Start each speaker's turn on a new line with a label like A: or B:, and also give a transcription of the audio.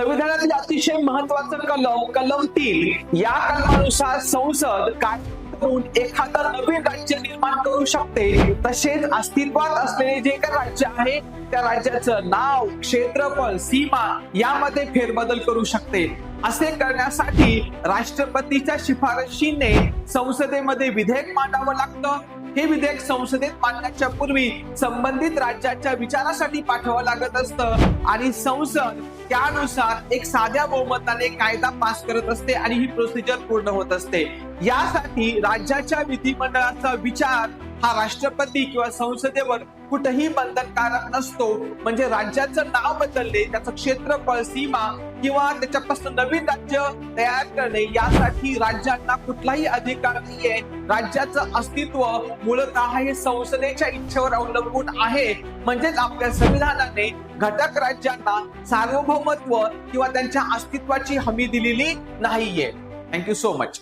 A: संविधानातील अतिशय महत्वाचं कलम 3 या कलमानुसार संसद काय करून एखादं नवीन राज्य निर्माण करू शकते, तसेच अस्तित्वात असलेले जे काही राज्य आहे त्या राज्याचं नाव, क्षेत्रफळ, सीमा यामध्ये फेरबदल करू शकते। असे करण्यासाठी राष्ट्रपतीच्या शिफारशीने संसदेमध्ये विधेयक मांडावं लागतं। हे विधेयक संसदेत मांडण्याच्या पूर्वी संबंधित राज्याच्या विचारासाठी पाठवावं लागत असतं आणि संसद त्यानुसार एक साध्या बहुमताने कायदा पास करत असते आणि ही प्रोसिजर पूर्ण होत असते। यासाठी राज्याच्या विधिमंडळाचा विचार हा राष्ट्रपती किंवा संसदेवर कुठेही बंधनकारक नसतो। म्हणजे राज्याचं नाव बदलणे, त्याचं क्षेत्रफळ, सीमा किंवा त्याच्यापासून नवीन राज्य तयार करणे यासाठी राज्यांना कुठलाही अधिकार नाहीये। राज्याचं अस्तित्व मूलतः हे संसदेच्या इच्छेवर अवलंबून आहे। म्हणजेच आपल्या संविधानाने घटक राज्यांना सार्वभौमत्व किंवा त्यांच्या अस्तित्वाची हमी दिलेली नाहीये। Thank you so much.